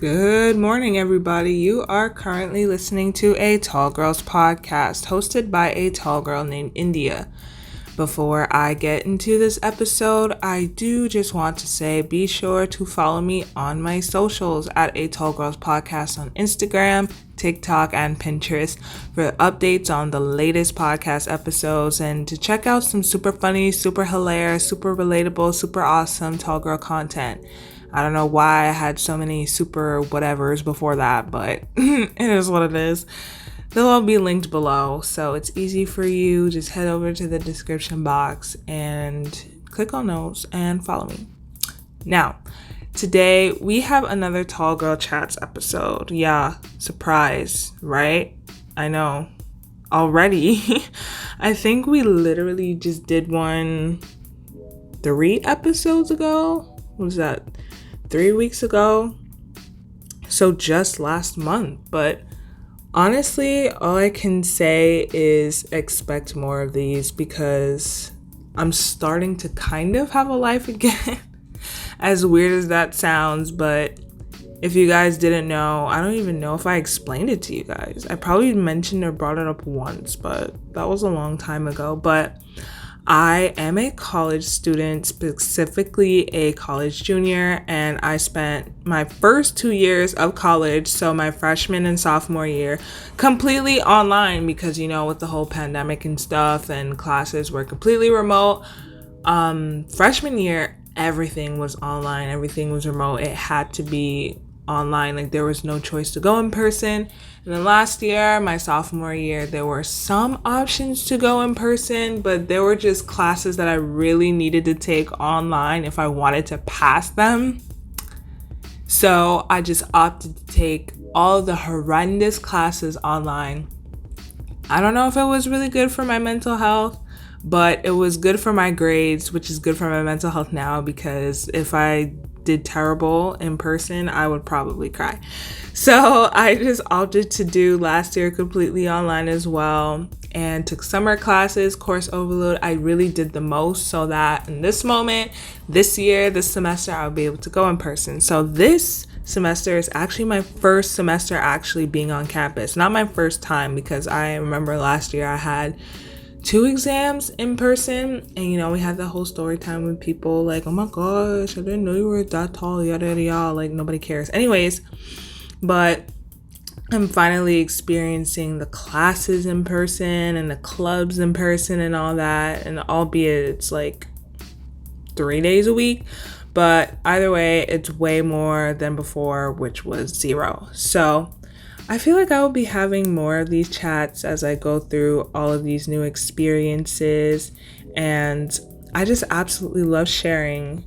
Good morning, everybody. You are currently listening to a Tall Girls podcast hosted by a tall girl named India. Before I get into this episode, I do just want to say be sure to follow me on my socials at a Tall Girls podcast on Instagram, TikTok, and Pinterest for updates on the latest podcast episodes and to check out some super funny, super hilarious, super relatable, super awesome tall girl content. I don't know why I had so many super whatevers before that, but it is what it is. They'll all be linked below, so it's easy for you. Just head over to the description box and click on those and follow me. Now, today we have another Tall Girl Chats episode. Yeah, surprise, right? I know. Already. I think we literally just did one 3 episodes ago. What was that? 3 weeks ago. So just last month. But honestly, all I can say is expect more of these because I'm starting to kind of have a life again. As weird as that sounds, but if you guys didn't know, I don't even know if I explained it to you guys. I probably mentioned or brought it up once, but that was a long time ago. But I am a college student, specifically a college junior, and I spent my first 2 years of college, so my freshman and sophomore year, completely online because, with the whole pandemic and stuff and classes were completely remote. Freshman year, everything was online, everything was remote. It had to be online, like there was no choice to go in person. And then last year, my sophomore year, there were some options to go in person, but there were just classes that I really needed to take online if I wanted to pass them. So I just opted to take all of the horrendous classes online. I don't know if it was really good for my mental health, but it was good for my grades, which is good for my mental health now because if I did terrible in person, I would probably cry. So I just opted to do last year completely online as well and took summer classes, course overload. I really did the most so that in this moment, this year, this semester, I'll be able to go in person. So this semester is actually my first semester actually being on campus. Not my first time because I remember last year I had 2 exams in person and we had the whole story time with people like, oh my gosh, I didn't know you were that tall, yada yada yada, like nobody cares anyways. But I'm finally experiencing the classes in person and the clubs in person and all that, and albeit it's like 3 days a week, but either way it's way more than before, which was 0. So I feel like I will be having more of these chats as I go through all of these new experiences, and I just absolutely love sharing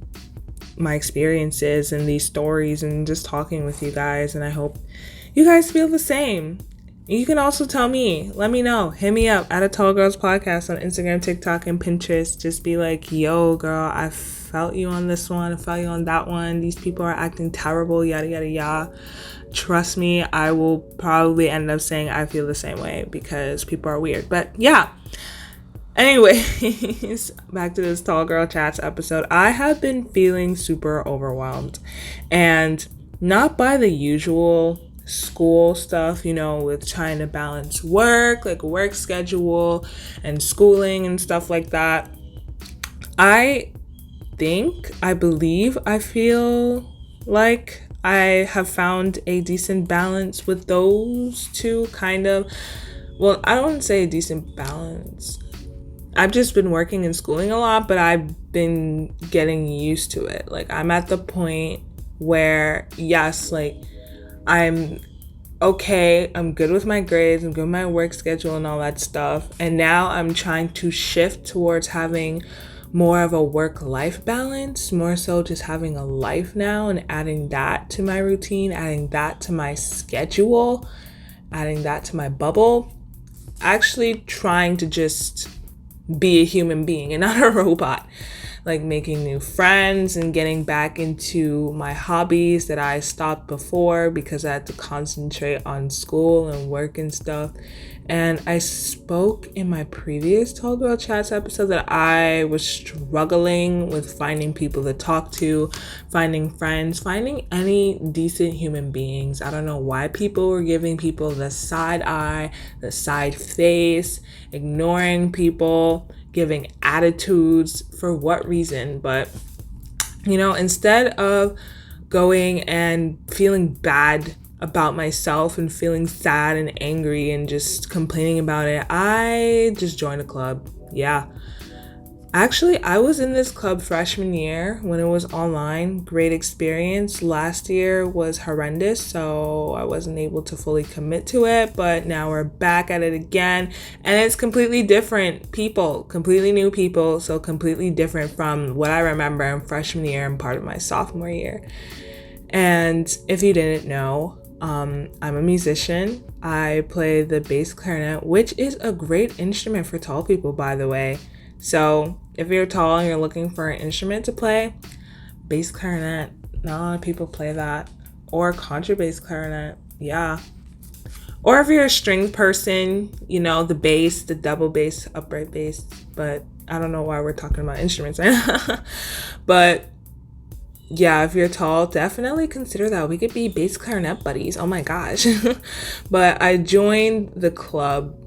my experiences and these stories and just talking with you guys, and I hope you guys feel the same. You can also tell me, let me know, hit me up at a Tall Girls podcast on Instagram, TikTok, and Pinterest. Just be like, yo girl, I felt you on this one, I felt you on that one, these people are acting terrible, yada yada yada. Trust me, I will probably end up saying I feel the same way because people are weird. But yeah. Anyways, back to this Tall Girl Chats episode. I have been feeling super overwhelmed, and not by the usual school stuff, with trying to balance work, like work schedule and schooling and stuff like that. I believe I feel like I have found a decent balance with those two kind of. Well, I don't want to say a decent balance. I've just been working and schooling a lot, but I've been getting used to it. Like I'm at the point where, yes, like I'm okay, I'm good with my grades, I'm good with my work schedule and all that stuff. And now I'm trying to shift towards having more of a work-life balance, more so just having a life now and adding that to my routine, adding that to my schedule, adding that to my bubble. Actually trying to just be a human being and not a robot. Like making new friends and getting back into my hobbies that I stopped before because I had to concentrate on school and work and stuff. And I spoke in my previous Tall Girl Chats episode that I was struggling with finding people to talk to, finding friends, finding any decent human beings. I don't know why people were giving people the side eye, the side face, ignoring people, giving attitudes, for what reason. But, instead of going and feeling bad about myself and feeling sad and angry and just complaining about it, I just joined a club. Yeah. Actually, I was in this club freshman year when it was online. Great experience. Last year was horrendous, so I wasn't able to fully commit to it, but now we're back at it again, and it's completely different people, completely new people, so completely different from what I remember in freshman year and part of my sophomore year. And if you didn't know, I'm a musician. I play the bass clarinet, which is a great instrument for tall people, by the way. So if you're tall and you're looking for an instrument to play, bass clarinet, not a lot of people play that. Or contrabass clarinet, yeah. Or if you're a string person, the bass, the double bass, upright bass. But I don't know why we're talking about instruments right now. But yeah, if you're tall, definitely consider that. We could be bass clarinet buddies. Oh my gosh. But I joined the club,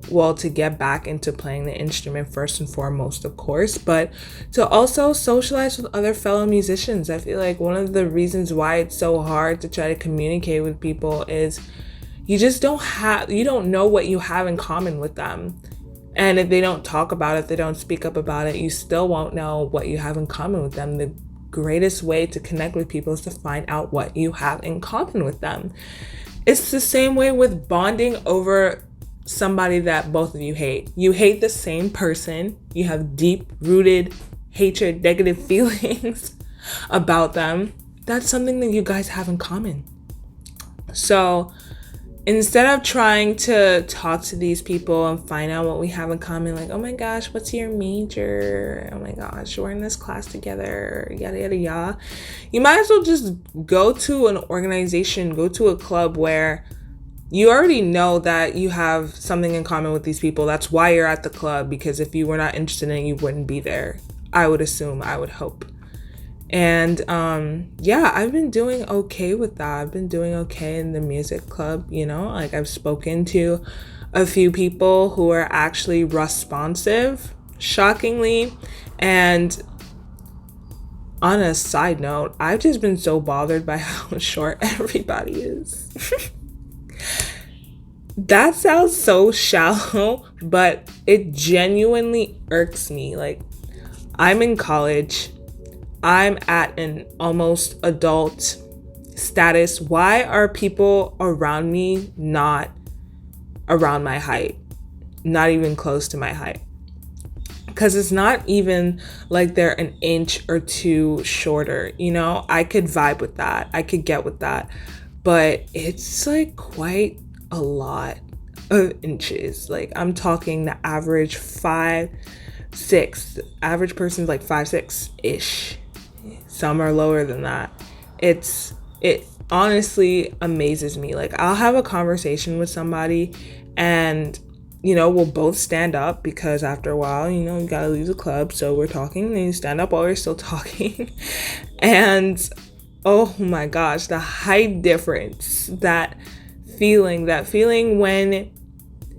to get back into playing the instrument first and foremost, of course, but to also socialize with other fellow musicians. I feel like one of the reasons why it's so hard to try to communicate with people is you don't know what you have in common with them. And if they don't talk about it, they don't speak up about it, you still won't know what you have in common with them. The greatest way to connect with people is to find out what you have in common with them. It's the same way with bonding over somebody that both of you hate. You hate the same person. You have deep-rooted hatred, negative feelings about them. That's something that you guys have in common. So instead of trying to talk to these people and find out what we have in common, like, oh my gosh, what's your major? Oh my gosh, we're in this class together, yada, yada, yada. You might as well just go to an organization, go to a club where you already know that you have something in common with these people. That's why you're at the club, because if you were not interested in it, you wouldn't be there. I would assume, I would hope. And I've been doing okay with that. I've been doing okay in the music club, I've spoken to a few people who are actually responsive, shockingly. And on a side note, I've just been so bothered by how short everybody is. That sounds so shallow, but it genuinely irks me. Like, I'm in college. I'm at an almost adult status. Why are people around me not around my height? Not even close to my height. Because it's not even like they're an inch or two shorter. I could vibe with that. I could get with that. But it's like quite a lot of inches. Like, I'm talking the average 5'6". The average person's like 5'6"-ish. Some are lower than that. It honestly amazes me. Like, I'll have a conversation with somebody and we'll both stand up, because after a while, you gotta leave the club. So we're talking and you stand up while we're still talking. And oh my gosh, the height difference, that feeling when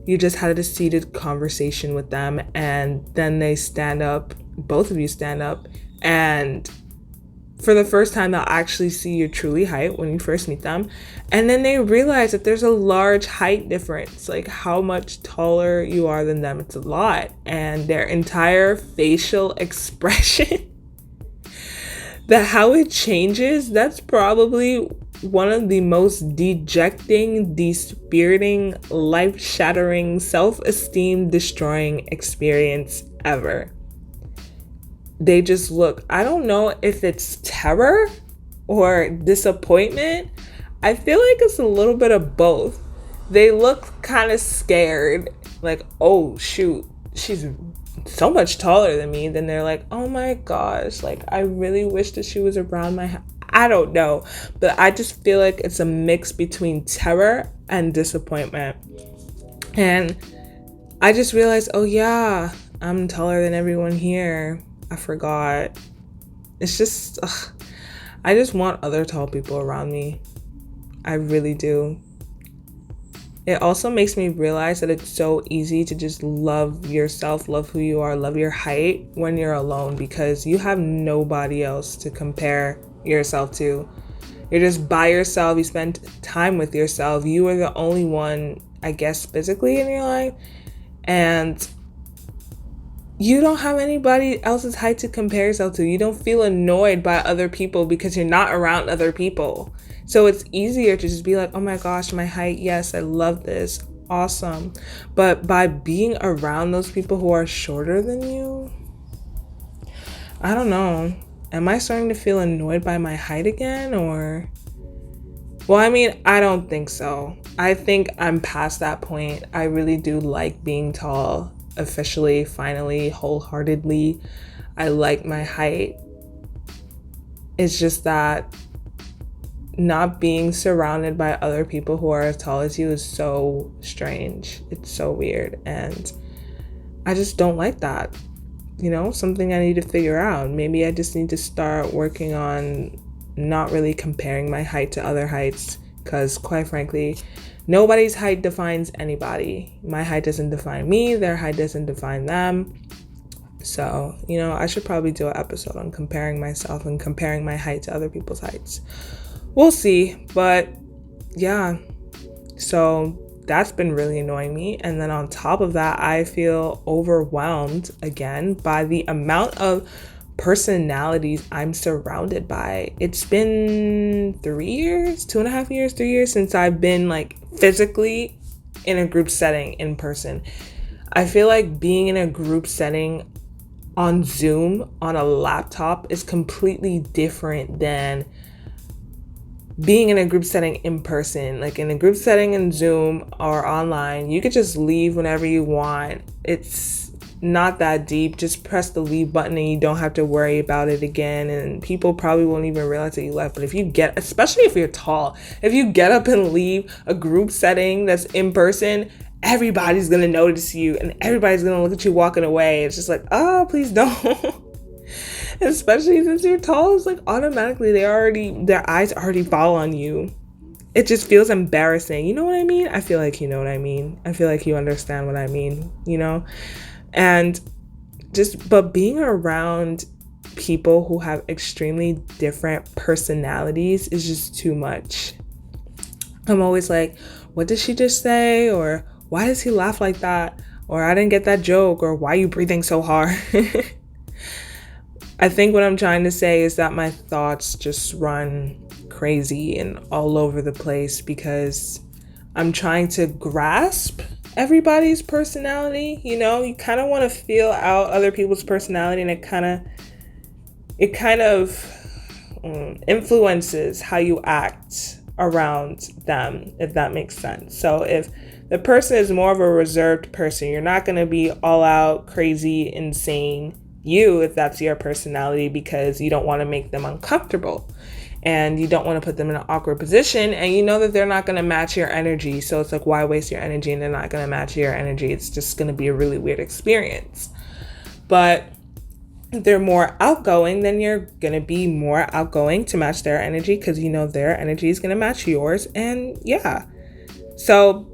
you just had a seated conversation with them and then they stand up, both of you stand up, and for the first time they'll actually see your truly height when you first meet them, and then they realize that there's a large height difference, like how much taller you are than them. It's a lot. And their entire facial expression, how it changes, that's probably one of the most dejecting, dispiriting, life-shattering, self-esteem destroying experience ever. They just look, I don't know if it's terror or disappointment. I feel like it's a little bit of both. They look kind of scared, like, oh shoot, she's so much taller than me. Then they're like, oh my gosh, like, I really wish that she was around my I don't know, but I just feel like it's a mix between terror and disappointment. And I just realized, oh yeah, I'm taller than everyone here. I forgot. It's just, I just want other tall people around me. I really do. It also makes me realize that it's so easy to just love yourself, love who you are, love your height when you're alone, because you have nobody else to compare yourself to. You're just by yourself. You spend time with yourself. You are the only one, I guess, physically in your life. And you don't have anybody else's height to compare yourself to. You don't feel annoyed by other people because you're not around other people. So it's easier to just be like, oh my gosh, my height, yes, I love this, awesome. But by being around those people who are shorter than you, I don't know. Am I starting to feel annoyed by my height again? Or, well, I mean, I don't think so. I think I'm past that point. I really do like being tall. Officially, finally, wholeheartedly, I like my height. It's just that not being surrounded by other people who are as tall as you is so strange. It's so weird, and I just don't like that. You know, something I need to figure out. Maybe I just need to start working on not really comparing my height to other heights, because quite frankly, nobody's height defines anybody. My height doesn't define me. Their height doesn't define them. So, you know, I should probably do an episode on comparing myself and comparing my height to other people's heights. We'll see. But yeah, so that's been really annoying me. And then on top of that, I feel overwhelmed again by the amount of personalities I'm surrounded by. It's been 3 years, 2.5 years, 3 years since I've been like physically in a group setting in person. I feel like being in a group setting on Zoom on a laptop is completely different than being in a group setting in person. Like in a group setting in Zoom or online, you could just leave whenever you want. It's not that deep. Just press the leave button and you don't have to worry about it again. And people probably won't even realize that you left. But if you get, especially if you're tall, if you get up and leave a group setting that's in person, everybody's going to notice you and everybody's going to look at you walking away. It's just like, oh, please don't. Especially since you're tall, it's like automatically their eyes already fall on you. It just feels embarrassing. You know what I mean? I feel like you know what I mean. I feel like you understand what I mean, you know? And but being around people who have extremely different personalities is just too much. I'm always like, what did she just say? Or why does he laugh like that? Or I didn't get that joke. Or why are you breathing so hard? I think what I'm trying to say is that my thoughts just run crazy and all over the place because I'm trying to grasp everybody's personality. You know, you kind of want to feel out other people's personality, and it kind of influences how you act around them, if that makes sense. So if the person is more of a reserved person, you're not going to be all out crazy, insane if that's your personality, because you don't want to make them uncomfortable and you don't want to put them in an awkward position, and you know that they're not going to match your energy. So it's like, why waste your energy? And they're not going to match your energy. It's just going to be a really weird experience. But if they're more outgoing, then you're going to be more outgoing to match their energy, because you know their energy is going to match yours. And yeah, so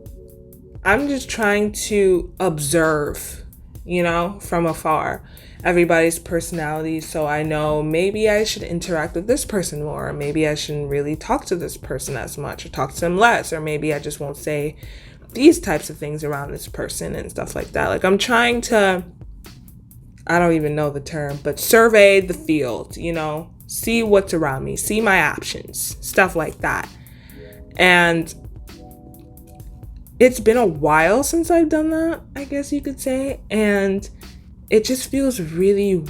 I'm just trying to observe, you know, from afar, everybody's personality, so I know maybe I should interact with this person more, or maybe I shouldn't really talk to this person as much, or talk to them less, or maybe I just won't say these types of things around this person and stuff like that. Like I'm trying to, I don't even know the term, but survey the field, you know, see what's around me, see my options, stuff like that. And it's been a while since I've done that, I guess you could say, and it just feels really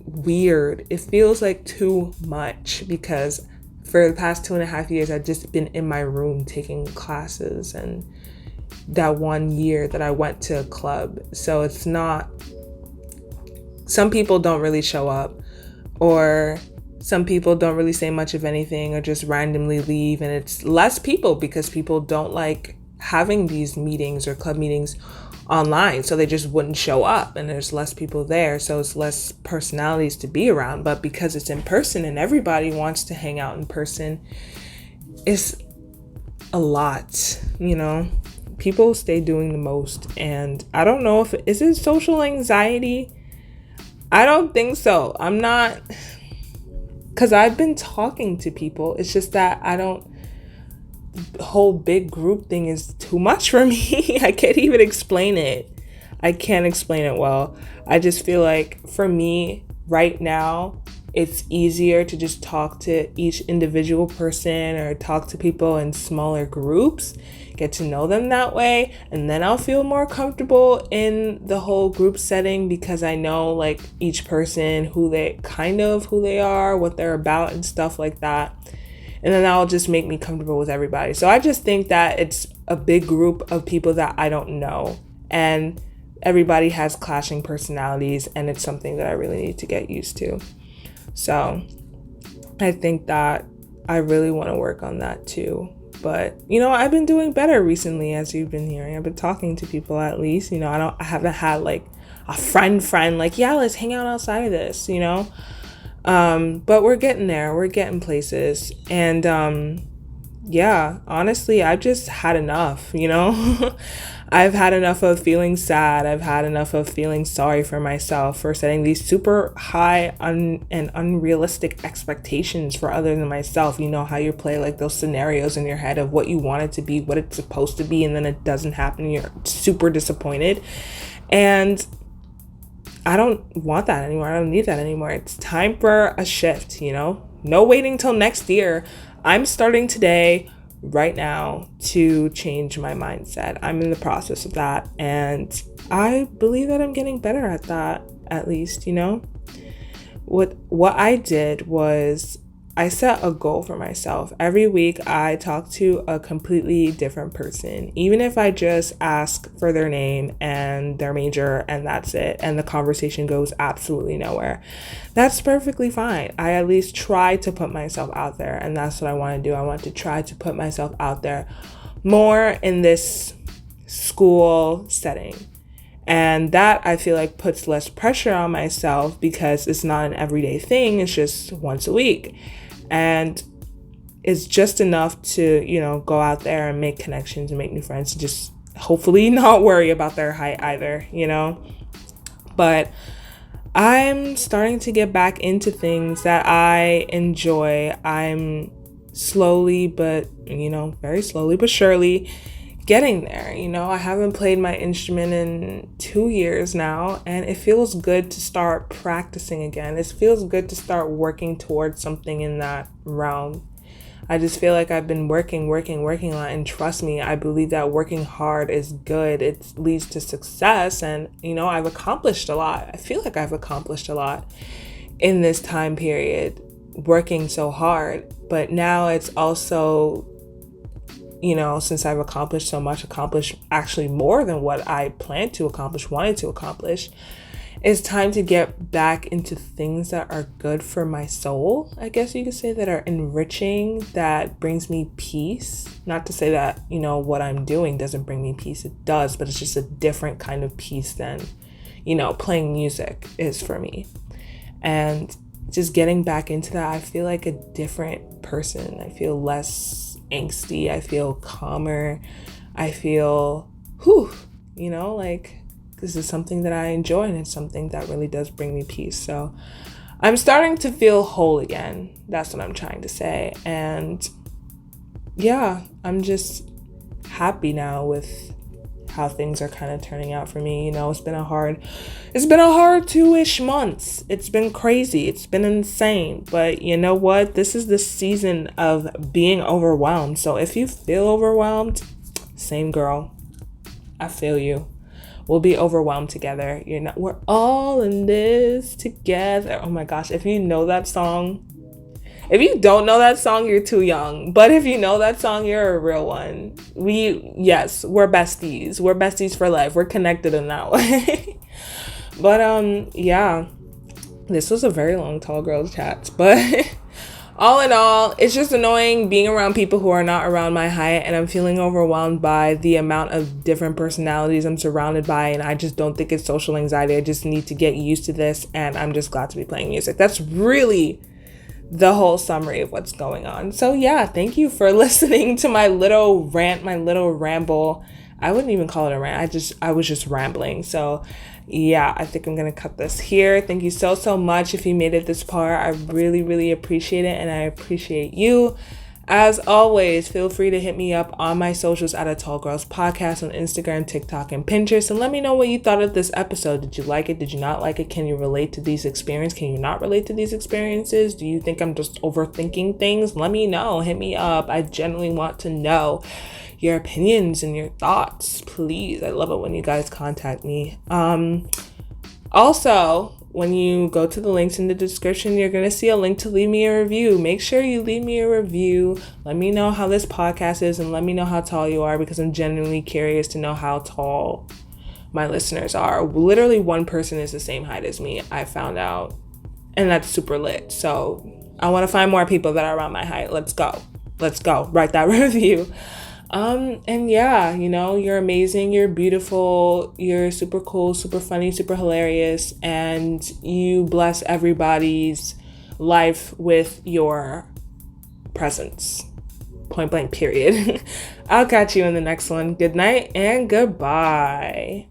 weird. It feels like too much, because for the past 2.5 years, I've just been in my room taking classes, and that 1 year that I went to a club. So it's not, some people don't really show up, or some people don't really say much of anything, or just randomly leave, and it's less people because people don't like having these meetings or club meetings online, so they just wouldn't show up, and there's less people there, so it's less personalities to be around. But because it's in person and everybody wants to hang out in person, it's a lot, people stay doing the most. And I don't know if is it social anxiety. I don't think so. I'm not, because I've been talking to people. It's just that the whole big group thing is too much for me. I can't even explain it. I can't explain it well. I just feel like for me right now, it's easier to just talk to each individual person or talk to people in smaller groups, get to know them that way. And then I'll feel more comfortable in the whole group setting, because I know like each person, who they are, what they're about and stuff like that. And then that'll just make me comfortable with everybody. So I just think that it's a big group of people that I don't know. And everybody has clashing personalities, and it's something that I really need to get used to. So I think that I really want to work on that too. But, I've been doing better recently, as you've been hearing. I've been talking to people at least. I haven't had like a friend like, yeah, let's hang out outside of this, But we're getting there. We're getting places. And yeah, honestly, I've just had enough, I've had enough of feeling sad. I've had enough of feeling sorry for myself for setting these super high and unrealistic expectations for others than myself. You know how you play like those scenarios in your head of what you want it to be, what it's supposed to be, and then it doesn't happen. You're super disappointed. And I don't want that anymore. I don't need that anymore. It's time for a shift, No waiting till next year. I'm starting today, right now, to change my mindset. I'm in the process of that, and I believe that I'm getting better at that, at least, What I did was I set a goal for myself. Every week I talk to a completely different person, even if I just ask for their name and their major and that's it, and the conversation goes absolutely nowhere. That's perfectly fine. I at least try to put myself out there, and that's what I want to do. I want to try to put myself out there more in this school setting. And that, I feel like, puts less pressure on myself, because it's not an everyday thing. It's just once a week. And it's just enough to, go out there and make connections and make new friends, and just hopefully not worry about their height either, But I'm starting to get back into things that I enjoy. I'm slowly, but, very slowly but surely getting there. I haven't played my instrument in 2 years now, and it feels good to start practicing again. It feels good to start working towards something in that realm. I just feel like I've been working a lot, and trust me, I believe that working hard is good. It leads to success, and I've accomplished a lot. I feel like I've accomplished a lot in this time period, working so hard. But now it's also, since I've accomplished so much, accomplished actually more than what I planned to accomplish, wanted to accomplish, it's time to get back into things that are good for my soul, I guess you could say, that are enriching, that brings me peace. Not to say that, what I'm doing doesn't bring me peace. It does, but it's just a different kind of peace than, playing music is for me. And just getting back into that, I feel like a different person. I feel less angsty. I feel calmer. I feel, like this is something that I enjoy, and it's something that really does bring me peace. So I'm starting to feel whole again. That's what I'm trying to say. And yeah, I'm just happy now with how things are kind of turning out for me. It's been a hard 2-ish months. It's been crazy. It's been insane. But you know what? This is the season of being overwhelmed. So if you feel overwhelmed, same girl. I feel you. We'll be overwhelmed together. We're all in this together. Oh my gosh. If you know that song, if you don't know that song, you're too young. But if you know that song, you're a real one. We're besties. We're besties for life. We're connected in that way. But yeah, this was a very long Tall Girls Chats. But all in all, it's just annoying being around people who are not around my height, and I'm feeling overwhelmed by the amount of different personalities I'm surrounded by, and I just don't think it's social anxiety. I just need to get used to this, and I'm just glad to be playing music. That's really the whole summary of what's going on. So yeah, thank you for listening to my little rant, my little ramble. I wouldn't even call it a rant. I was just rambling. So yeah, I think I'm going to cut this here. Thank you so much if you made it this far. I really appreciate it, and I appreciate you. As always, feel free to hit me up on my socials at A Tall Girls Podcast on Instagram, TikTok, and Pinterest, and let me know what you thought of this episode. Did you like it? Did you not like it? Can you relate to these experiences? Can you not relate to these experiences? Do you think I'm just overthinking things? Let me know. Hit me up. I genuinely want to know your opinions and your thoughts, please. I love it when you guys contact me. Also, when you go to the links in the description, you're going to see a link to leave me a review. Make sure you leave me a review. Let me know how this podcast is, and let me know how tall you are, because I'm genuinely curious to know how tall my listeners are. Literally one person is the same height as me, I found out, and that's super lit. So I want to find more people that are around my height. Let's go. Write that review. And yeah, you know, you're amazing, you're beautiful, you're super cool, super funny, super hilarious, and you bless everybody's life with your presence. Point blank, period. I'll catch you in the next one. Good night and goodbye.